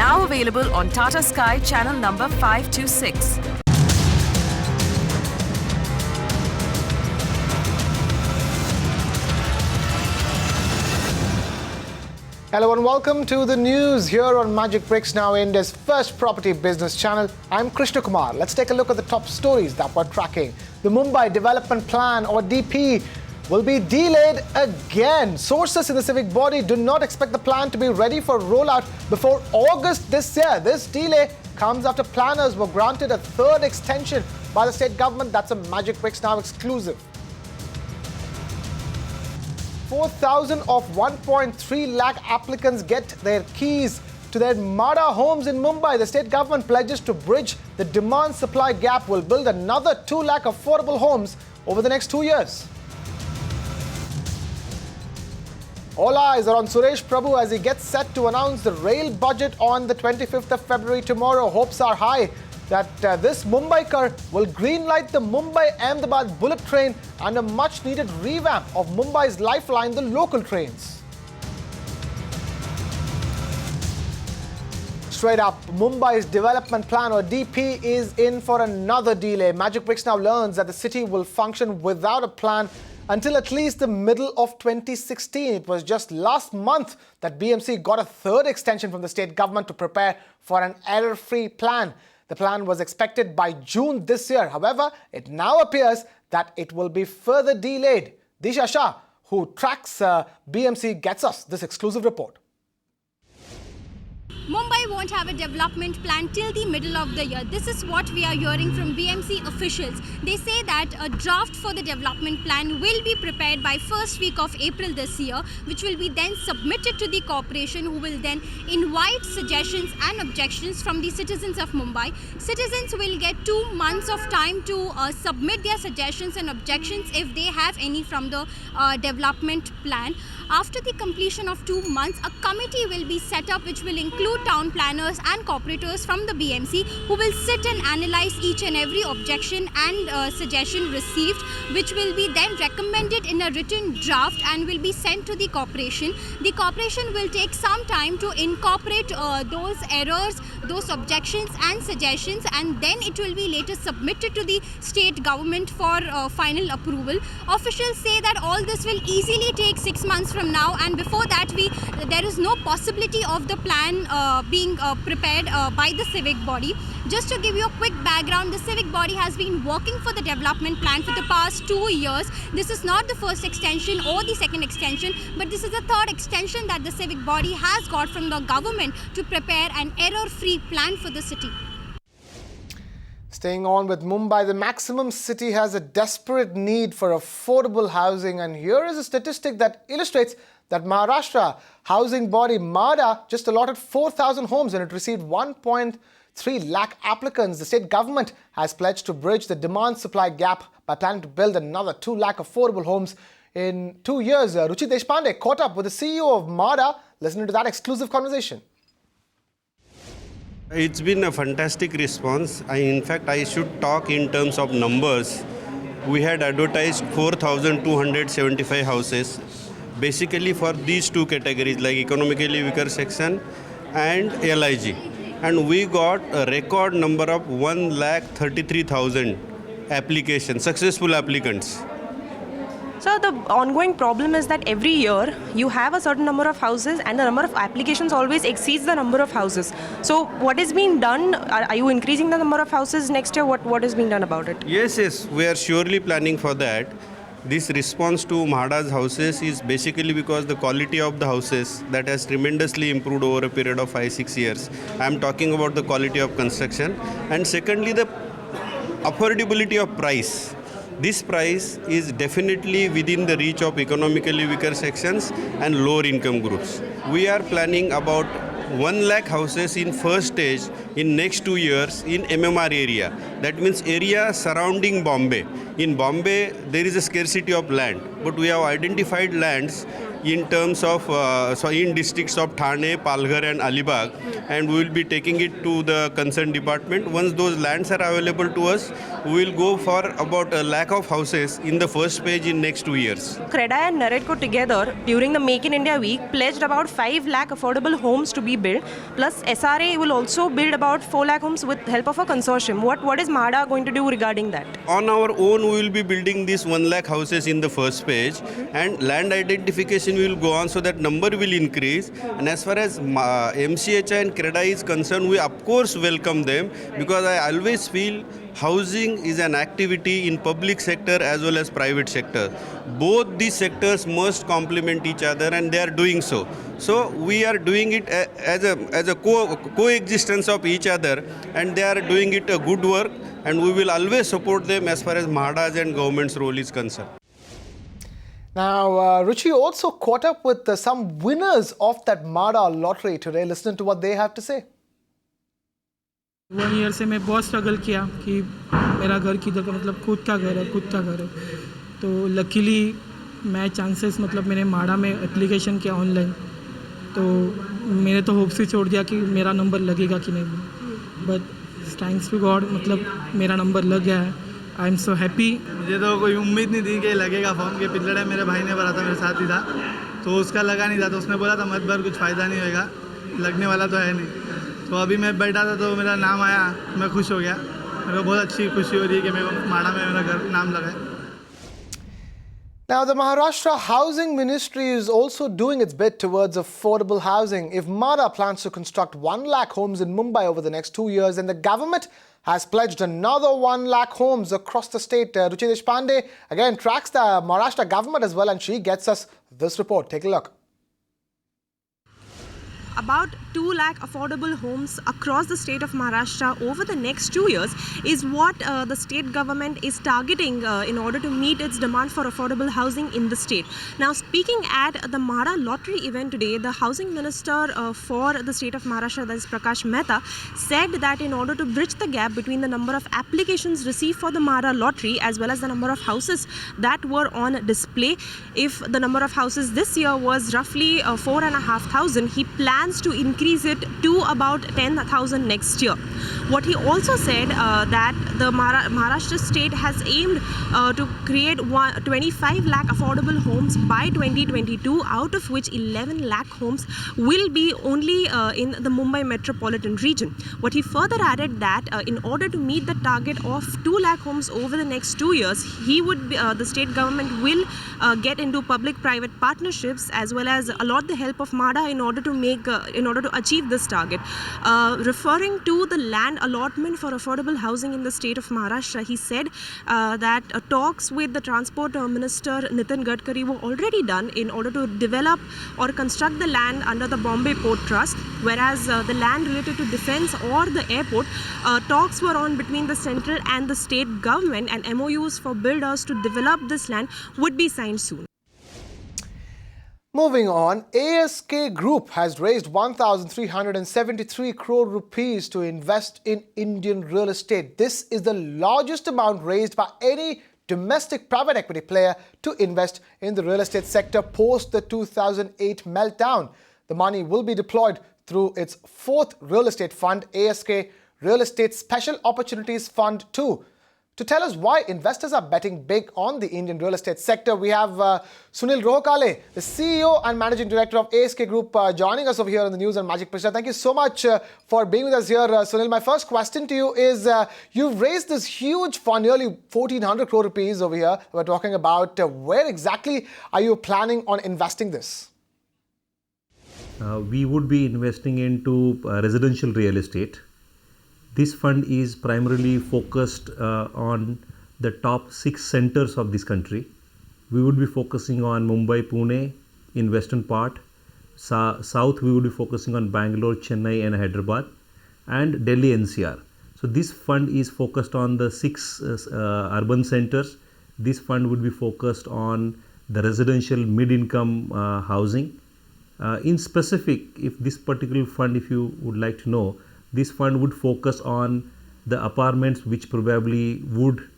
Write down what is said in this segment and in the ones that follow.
Now available on Tata Sky channel number 526. Hello and welcome to the news here on Magic Bricks, now India's first property business channel. I'm Krishna Kumar. Let's take a look at the top stories that we're tracking. The Mumbai Development Plan, or DP, will be delayed again. Sources in the civic body do not expect the plan to be ready for rollout before August this year. This delay comes after planners were granted a third extension by the state government. That's a Magic Bricks Now exclusive. 4,000 of 1.3 lakh applicants get their keys to their MADA homes in Mumbai. The state government pledges to bridge the demand-supply gap, will build another 2 lakh affordable homes over the next 2 years. All eyes are on Suresh Prabhu as he gets set to announce the rail budget on the 25th of February tomorrow. Hopes are high that this Mumbaikar will greenlight the Mumbai-Ahmedabad bullet train and a much-needed revamp of Mumbai's lifeline, the local trains. Straight up, Mumbai's development plan, or DP, is in for another delay. Magic Bricks Now learns that the city will function without a plan until at least the middle of 2016. It was just last month that BMC got a third extension from the state government to prepare for an error-free plan. The plan was expected by June this year. However, it now appears that it will be further delayed. Disha Shah, who tracks BMC, gets us this exclusive report. Mumbai won't have a development plan till the middle of the year. This is what we are hearing from BMC officials. They say that a draft for the development plan will be prepared by first week of April this year, which will be then submitted to the corporation, who will then invite suggestions and objections from the citizens of Mumbai. Citizens will get 2 months of time to submit their suggestions and objections if they have any from the development plan. After the completion of 2 months, a committee will be set up which will include town planners and corporators from the BMC, who will sit and analyze each and every objection and suggestion received, which will be then recommended in a written draft and will be sent to the corporation. The corporation will take some time to incorporate those errors, those objections and suggestions, and then it will be later submitted to the state government for final approval. Officials say that all this will easily take 6 months from now, and before that there is no possibility of the plan being prepared by the civic body. Just to give you a quick background, the civic body has been working for the development plan for the past 2 years. This is not the first extension or the second extension, but this is the third extension that the civic body has got from the government to prepare an error-free plan for the city. Staying on with Mumbai, the maximum city has a desperate need for affordable housing, and here is a statistic that illustrates that Maharashtra housing body MADA just allotted 4,000 homes and it received 1.3 lakh applicants. The state government has pledged to bridge the demand-supply gap by planning to build another 2 lakh affordable homes in 2 years. Ruchi Deshpande caught up with the CEO of MADA. Listen to that exclusive conversation. It's been a fantastic response. In fact, I should talk in terms of numbers. We had advertised 4,275 houses, basically for these two categories, like economically weaker section and LIG. And we got a record number of 1,33,000 applications, successful applicants. So the ongoing problem is that every year you have a certain number of houses and the number of applications always exceeds the number of houses. So what is being done? Are you increasing the number of houses next year? What is being done about it? Yes, we are surely planning for that. This response to MADA's houses is basically because the quality of the houses that has tremendously improved over a period of 5-6 years. I am talking about the quality of construction, and secondly the affordability of price. This price is definitely within the reach of economically weaker sections and lower income groups. We are planning about 1 lakh houses in first stage in next 2 years in MMR area. That means area surrounding Bombay. In Bombay, there is a scarcity of land, but we have identified lands in terms of in districts of Thane, Palghar and Alibag, and we will be taking it to the concerned department. Once those lands are available to us, we will go for about 1 lakh of houses in the first phase in next 2 years. CREDA and NAREDCO together during the Make in India week pledged about 5 lakh affordable homes to be built. Plus SRA will also build about 4 lakh homes with help of a consortium. What is MHADA going to do regarding that? On our own, we will be building these 1 lakh houses in the first phase, and land identification will go on, so that number will increase. And as far as MCHI and CREDA is concerned, we of course welcome them, because I always feel housing is an activity in public sector as well as private sector. Both these sectors must complement each other, and they are doing so. So we are doing it as a coexistence of each other, and they are doing it a good work, and we will always support them as far as MHADA's and government's role is concerned. Now, Ruchi also caught up with some winners of that MHADA lottery today. Listen to what they have to say. 1 year से मैं बहुत struggle किया कि मेरा घर किधर का, मतलब खुद का घर है. तो लकीली मैं चांसेस, मतलब मैंने MHADA में एप्लीकेशन किया ऑनलाइन, तो मैंने तो होप्स ही छोड़ दिया कि मेरा नंबर लगेगा कि नहीं, बट थैंक्स टू गॉड, मतलब मेरा नंबर लग गया है. I am so happy. मुझे तो कोई उम्मीद नहीं थी कि लगेगा फॉर्म, के पिछले टाइम मेरे भाई ने भरा था, मेरे साथ ही था, तो उसका लगा नहीं था, तो उसने बोला था मत भर, कुछ फ़ायदा नहीं होगा, लगने वाला तो है नहीं. तो अभी मैं बैठा था तो मेरा नाम आया, मैं खुश हो गया. मेरे को बहुत अच्छी खुशी हो रही है कि मेरे को MHADA में मेरा घर नाम लगा है. Now, the Maharashtra Housing Ministry is also doing its bit towards affordable housing. If MHADA plans to construct 1 lakh homes in Mumbai over the next 2 years, then the government has pledged another 1 lakh homes across the state. Ruchi Deshpande again tracks the Maharashtra government as well, and she gets us this report. Take a look. About 2 lakh affordable homes across the state of Maharashtra over the next 2 years is what the state government is targeting in order to meet its demand for affordable housing in the state. Now, speaking at the MHADA lottery event today, the housing minister for the state of Maharashtra, that is Prakash Mehta, said that in order to bridge the gap between the number of applications received for the MHADA lottery as well as the number of houses that were on display, if the number of houses this year was roughly 4,500, he plans to increase it to about 10,000 next year. What he also said that the Maharashtra state has aimed to create 25 lakh affordable homes by 2022, out of which 11 lakh homes will be only in the Mumbai metropolitan region. What he further added that in order to meet the target of 2 lakh homes over the next 2 years, he would be, the state government will get into public-private partnerships as well as allot the help of MHADA in order to achieve this target. Referring to the land allotment for affordable housing in the state of Maharashtra, he said that talks with the transport minister Nitin Gadkari were already done in order to develop or construct the land under the Bombay Port Trust, whereas the land related to defence or the airport, talks were on between the central and the state government, and MOUs for builders to develop this land would be signed soon. Moving on, ASK Group has raised 1,373 crore rupees to invest in Indian real estate. This is the largest amount raised by any domestic private equity player to invest in the real estate sector post the 2008 meltdown. The money will be deployed through its fourth real estate fund, ASK Real Estate Special Opportunities Fund 2. To tell us why investors are betting big on the Indian real estate sector, we have Sunil Rohkale, the CEO and Managing Director of ASK Group, joining us over here on the News and Magic Pressure. Thank you so much for being with us here, Sunil. My first question to you is, you've raised this huge fund, nearly 1,400 crore rupees over here. We're talking about where exactly are you planning on investing this? We would be investing into residential real estate. This fund is primarily focused on the top 6 centers of this country. We would be focusing on Mumbai, Pune in western part. South we would be focusing on Bangalore, Chennai and Hyderabad, and Delhi NCR. So this fund is focused on the 6 urban centers. This fund would be focused on the residential mid-income housing. In specific, if this particular fund, if you would like to know, this fund would focus on the apartments which probably would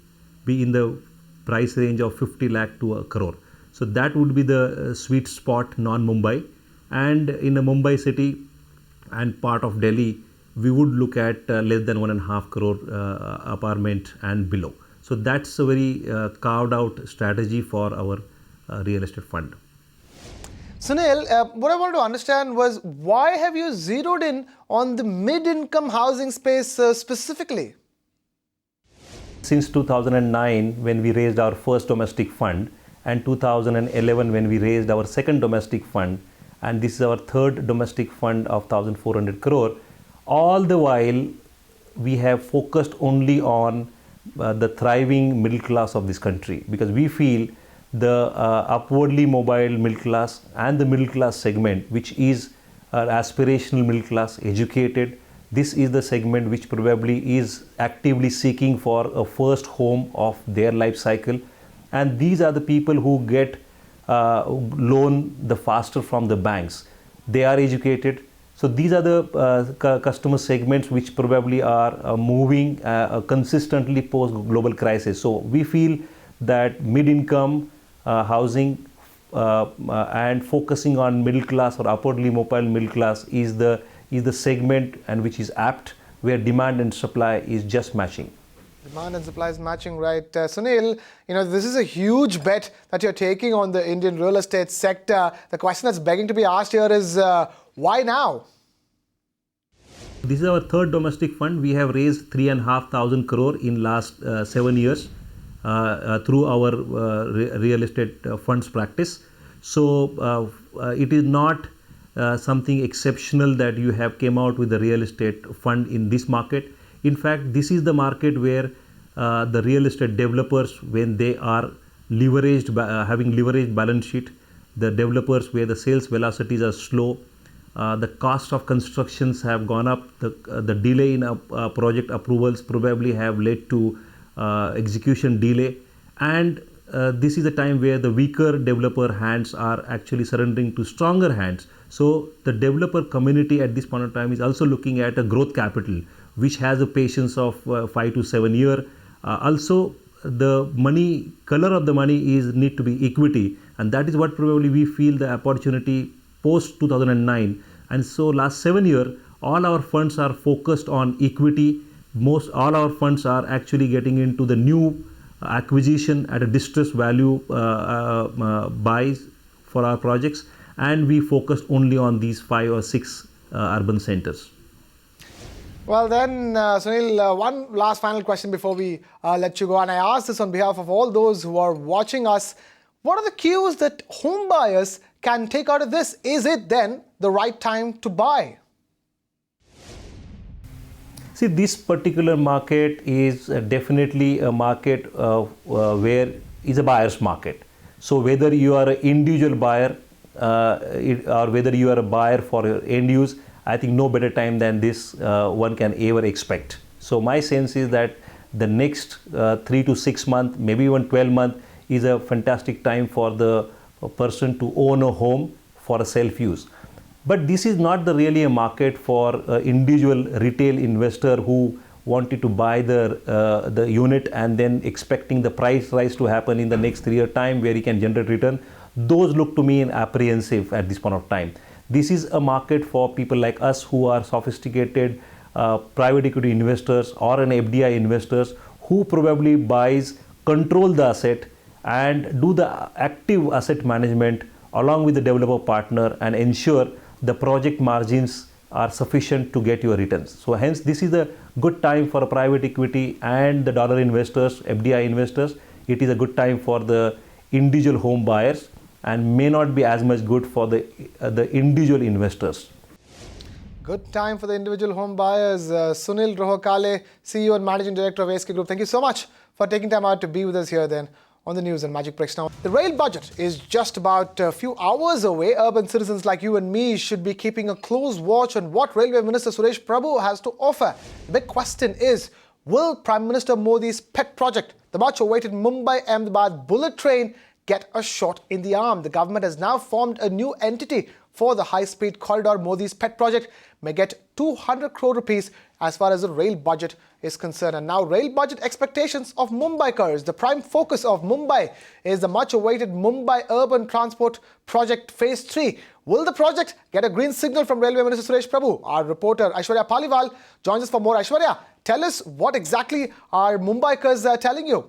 be in the price range of 50 lakh to a crore. So that would be the sweet spot, non-Mumbai. And in a Mumbai city and part of Delhi, we would look at less than 1.5 crore apartment and below. So that's a very carved out strategy for our real estate fund. Sunil, what I wanted to understand was why have you zeroed in on the mid-income housing space specifically? Since 2009, when we raised our first domestic fund, and 2011 when we raised our second domestic fund, and this is our third domestic fund of 1,400 crore, all the while we have focused only on the thriving middle class of this country, because we feel the upwardly mobile middle class and the middle class segment, which is aspirational middle class, educated, this is the segment which probably is actively seeking for a first home of their life cycle, and these are the people who get loan the faster from the banks. They are educated. So these are the customer segments which probably are moving consistently post global crisis. So we feel that mid-income housing and focusing on middle class or upwardly mobile middle class is the segment and which is apt, where demand and supply is just matching. Demand and supply is matching, right? Sunil, this is a huge bet that you're taking on the Indian real estate sector. The question that's begging to be asked here is, why now? This is our third domestic fund. We have raised 3,500 crore in last 7 years through our real estate funds practice. So it is not something exceptional that you have came out with the real estate fund in this market. In fact, this is the market where the real estate developers, when they are leveraged, having leveraged balance sheet, the developers where the sales velocities are slow, the cost of constructions have gone up, the delay in project approvals probably have led to execution delay, and this is a time where the weaker developer hands are actually surrendering to stronger hands. So the developer community at this point of time is also looking at a growth capital which has a patience of 5 to 7 years. Also, the money, color of the money is need to be equity, and that is what probably we feel the opportunity post 2009. And so last 7 years, all our funds are focused on equity. All our funds are actually getting into the new acquisition at a distressed value buys for our projects, and we focused only on these 5 or 6 urban centers. Well then, Sunil, one last final question before we let you go, and I ask this on behalf of all those who are watching us. What are the cues that home buyers can take out of this? Is it then the right time to buy? See, this particular market is definitely a market where is a buyer's market. So whether you are an individual buyer or whether you are a buyer for your end use, I think no better time than this one can ever expect. So my sense is that the next 3 to 6 months, maybe even 12 months is a fantastic time for the person to own a home for a self-use. But this is not really a market for individual retail investor who wanted to buy the unit and then expecting the price rise to happen in the next 3 year time where he can generate return. Those look to me apprehensive at this point of time. This is a market for people like us who are sophisticated private equity investors or an FDI investors who probably buys, control the asset and do the active asset management along with the developer partner and ensure the project margins are sufficient to get your returns. So hence this is a good time for a private equity and the dollar investors, FDI investors. It is a good time for the individual home buyers and may not be as much good for the individual investors. Good time for the individual home buyers. Sunil Rohakale, CEO and Managing Director of ASK Group. Thank you so much for taking time out to be with us here then on the news and Magic Bricks. Now, the rail budget is just about a few hours away. Urban citizens like you and me should be keeping a close watch on what Railway Minister Suresh Prabhu has to offer. The big question is, will Prime Minister Modi's pet project, the much-awaited Mumbai-Ahmedabad bullet train, get a shot in the arm? The government has now formed a new entity for the high-speed corridor. Modi's pet project may get 200 crore rupees as far as the rail budget is concerned. And now rail budget expectations of Mumbaikars. The prime focus of Mumbai is the much-awaited Mumbai Urban Transport Project Phase 3. Will the project get a green signal from Railway Minister Suresh Prabhu? Our reporter Aishwarya Paliwal joins us for more. Aishwarya, tell us what exactly are Mumbaikars telling you?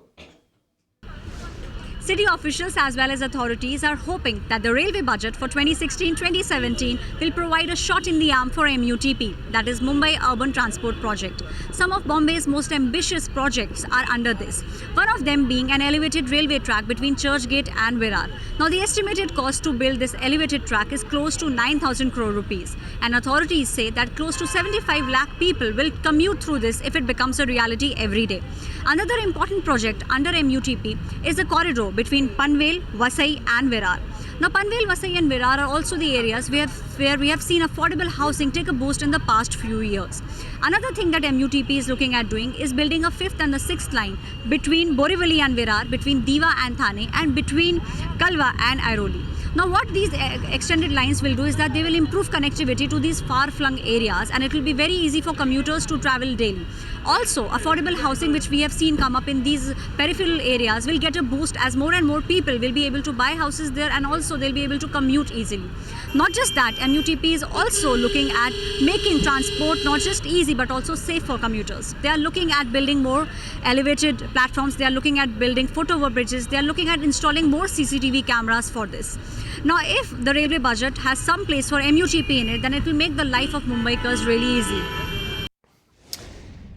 City officials as well as authorities are hoping that the railway budget for 2016-2017 will provide a shot in the arm for MUTP, that is Mumbai Urban Transport Project. Some of Bombay's most ambitious projects are under this, one of them being an elevated railway track between Churchgate and Virar. Now the estimated cost to build this elevated track is close to 9,000 crore rupees, and authorities say that close to 75 lakh people will commute through this if it becomes a reality every day. Another important project under MUTP is the corridor between Panvel, Vasai and Virar. Now Panvel, Vasai and Virar are also the areas where we have seen affordable housing take a boost in the past few years. Another thing that MUTP is looking at doing is building a fifth and the sixth line between Borivali and Virar, between Diva and Thane, and between Kalwa and Airoli. Now what these extended lines will do is that they will improve connectivity to these far-flung areas, and it will be very easy for commuters to travel daily. Also, affordable housing which we have seen come up in these peripheral areas will get a boost as more and more people will be able to buy houses there, and also they'll be able to commute easily. Not just that, MUTP is also looking at making transport not just easy but also safe for commuters. They are looking at building more elevated platforms, they are looking at building foot-over bridges, they are looking at installing more CCTV cameras for this. Now, if the railway budget has some place for MUTP in it, then it will make the life of Mumbaikars really easy.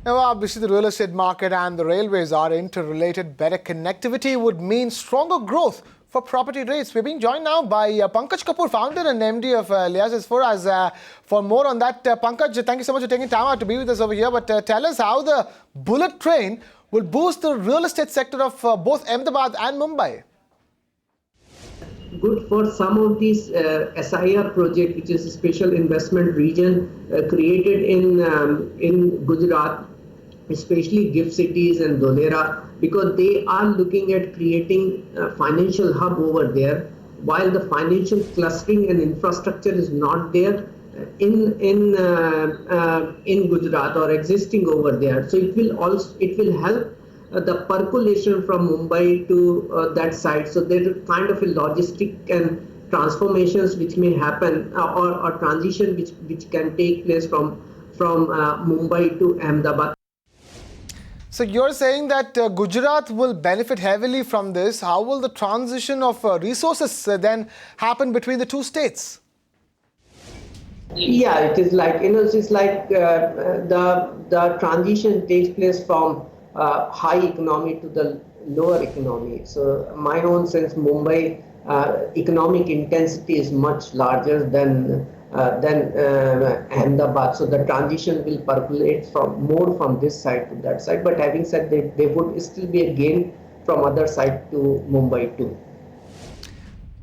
Now, obviously, the real estate market and the railways are interrelated. Better connectivity would mean stronger growth for property rates. We're being joined now by Pankaj Kapoor, founder and MD of Liazes for more on that. Pankaj, thank you so much for taking time out to be with us over here. But tell us how the bullet train will boost the real estate sector of both Ahmedabad and Mumbai. Good for some of these SIR project, which is a special investment region created in Gujarat, especially GIFT cities and Dholera, because they are looking at creating a financial hub over there, while the financial clustering and infrastructure is not there in Gujarat or existing over there. So it will help the percolation from Mumbai to that side. So there is kind of a logistic and transformations which may happen or transition which can take place from Mumbai to Ahmedabad. So you're saying that Gujarat will benefit heavily from this. How will the transition of resources then happen between the two states? Yeah, it is like, it's like the transition takes place from high economy to the lower economy. So my own sense, Mumbai economic intensity is much larger than Ahmedabad. So the transition will percolate more from this side to that side. But having said that, there would still be a gain from other side to Mumbai too.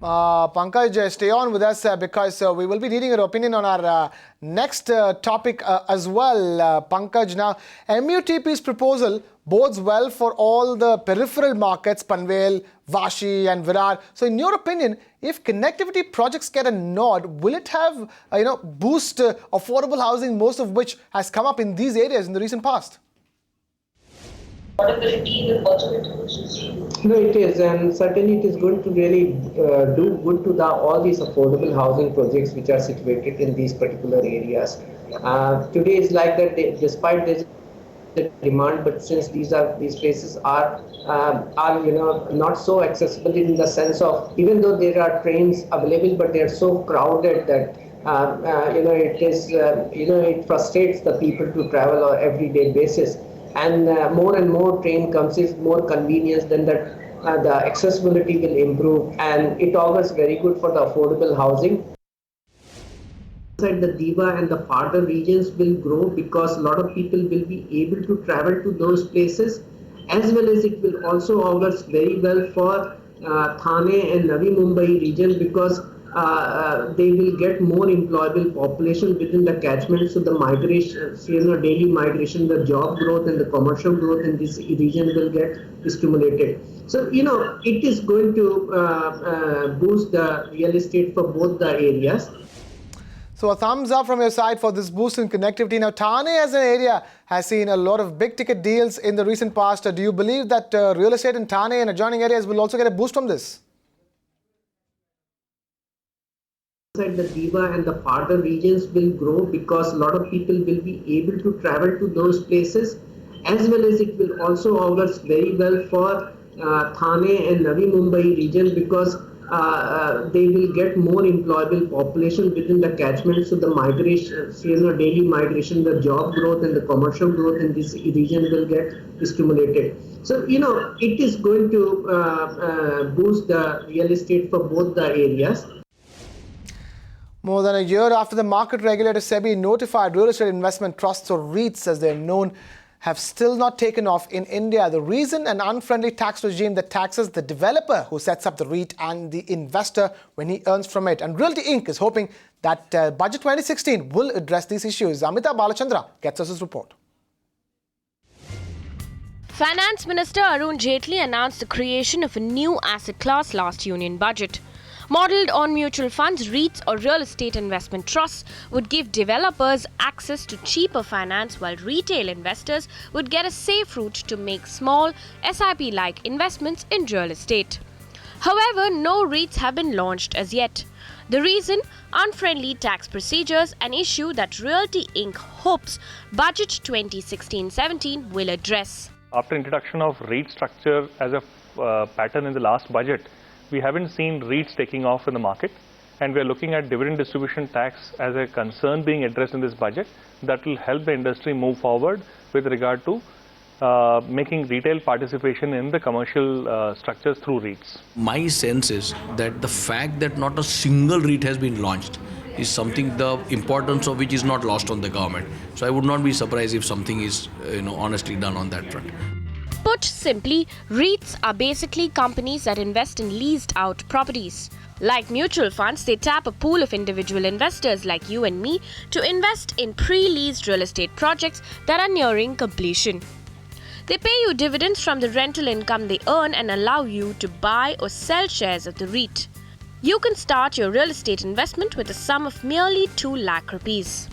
Pankaj, stay on with us because we will be needing your opinion on our next topic as well. Pankaj, now MUTP's proposal bodes well for all the peripheral markets, Panvel, Vashi and Virar. So in your opinion, if connectivity projects get a nod, will it have, boost affordable housing, most of which has come up in these areas in the recent past? No, it is, and certainly it is going to really do good to all these affordable housing projects which are situated in these particular areas. Today is like that, despite this demand, but since these places are not so accessible in the sense of, even though there are trains available, but they are so crowded that it frustrates the people to travel on everyday basis. And more and more train comes, is more convenience, then that the accessibility will improve, and it augurs very good for the affordable housing. The Diva and the farther regions will grow because a lot of people will be able to travel to those places, as well as it will also augurs very well for Thane and Navi Mumbai region, because they will get more employable population within the catchment. So the migration, daily migration, the job growth and the commercial growth in this region will get stimulated. So, it is going to boost the real estate for both the areas. So a thumbs up from your side for this boost in connectivity. Now, Thane as an area has seen a lot of big ticket deals in the recent past. Do you believe that real estate in Thane and adjoining areas will also get a boost from this? The Diva and the Parda regions will grow because a lot of people will be able to travel to those places, as well as it will also augurs very well for Thane and Navi Mumbai region because they will get more employable population within the catchment. So the migration, daily migration, the job growth and the commercial growth in this region will get stimulated. So, it is going to boost the real estate for both the areas. More than a year after the market regulator SEBI notified real estate investment trusts, or REITs as they're known, have still not taken off in India. The reason: an unfriendly tax regime that taxes the developer who sets up the REIT and the investor when he earns from it. And Realty Inc. is hoping that Budget 2016 will address these issues. Amita Balachandra gets us his report. Finance Minister Arun Jaitley announced the creation of a new asset class last Union Budget. Modelled on mutual funds, REITs or real estate investment trusts would give developers access to cheaper finance, while retail investors would get a safe route to make small SIP-like investments in real estate. However, no REITs have been launched as yet. The reason: unfriendly tax procedures, an issue that Realty Inc. hopes Budget 2016-17 will address. After introduction of REIT structure as a pattern in the last budget, we haven't seen REITs taking off in the market, and we are looking at dividend distribution tax as a concern being addressed in this budget that will help the industry move forward with regard to making retail participation in the commercial structures through REITs. My sense is that the fact that not a single REIT has been launched is something, the importance of which is not lost on the government. So I would not be surprised if something is honestly done on that front. Put simply, REITs are basically companies that invest in leased out properties. Like mutual funds, they tap a pool of individual investors like you and me to invest in pre-leased real estate projects that are nearing completion. They pay you dividends from the rental income they earn and allow you to buy or sell shares of the REIT. You can start your real estate investment with a sum of merely 2 lakh rupees.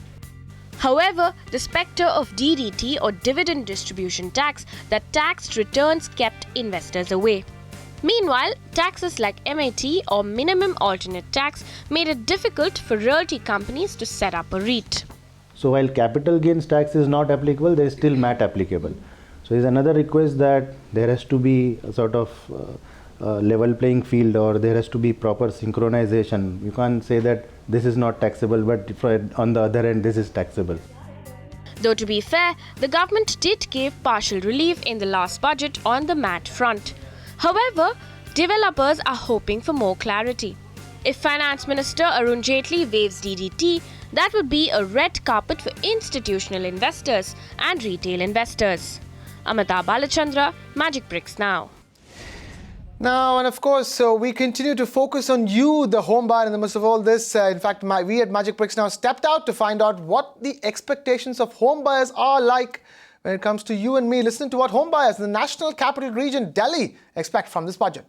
However, the spectre of DDT or dividend distribution tax that taxed returns kept investors away. Meanwhile, taxes like MAT or minimum alternate tax made it difficult for realty companies to set up a REIT. So while capital gains tax is not applicable, there is still MAT applicable. So is another request that there has to be a sort of level playing field, or there has to be proper synchronization. You can't say that this is not taxable, but on the other end, this is taxable. Though to be fair, the government did give partial relief in the last budget on the MAT front. However, developers are hoping for more clarity. If Finance Minister Arun Jaitley waives DDT, that would be a red carpet for institutional investors and retail investors. Amita Balachandra, Magic Bricks Now. Now, and of course, we continue to focus on you, the home buyer, in the midst of all this. In fact, we at Magic Bricks Now stepped out to find out what the expectations of home buyers are like when it comes to you and me. Listen to what home buyers in the National Capital Region, Delhi, expect from this budget.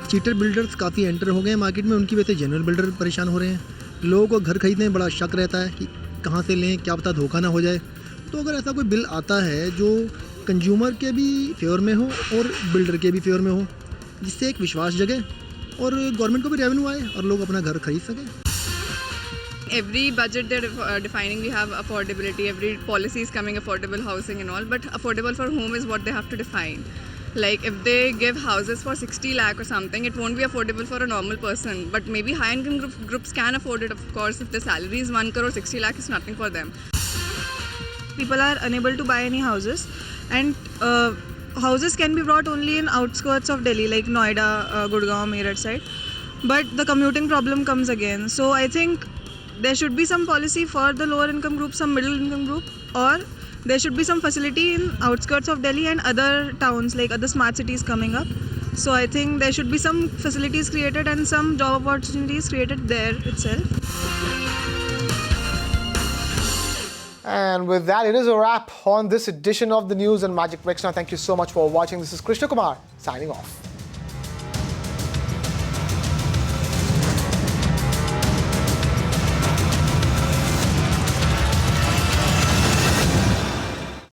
Cheater builders काफ़ी enter हो गए हैं market में, उनकी वजह से general builder परेशान हो रहे हैं. लोगों को घर खरीदने में बड़ा शक रहता है कि कहाँ से लें, क्या पता धोखा ना हो जाए. तो अगर ऐसा कोई बिल आता है जो कंज्यूमर के भी फेवर में हो और बिल्डर के भी फेवर में हो, जिससे एक विश्वास जगे और गवर्नमेंट को भी रेवेन्यू आए और लोग अपना घर खरीद सकें. Every budget they're defining, we have affordability, every policy is coming affordable housing and all, but affordable for whom is what they have to define. Like if they give houses for 60 lakh or something, it won't be affordable for a normal person, but maybe high income groups can afford it. Of course, if the salary is 1 crore, 60 lakh is nothing for them. People are unable to buy any houses, and houses can be brought only in outskirts of Delhi like Noida, Gurgaon, Meerut side, but the commuting problem comes again. So I think there should be some policy for the lower income group, some middle income group, or there should be some facility in outskirts of Delhi and other towns like other smart cities coming up. So I think there should be some facilities created and some job opportunities created there itself. And with that, it is a wrap on this edition of the news and Magic Bricks Now. Thank you so much for watching. This is Krishna Kumar signing off.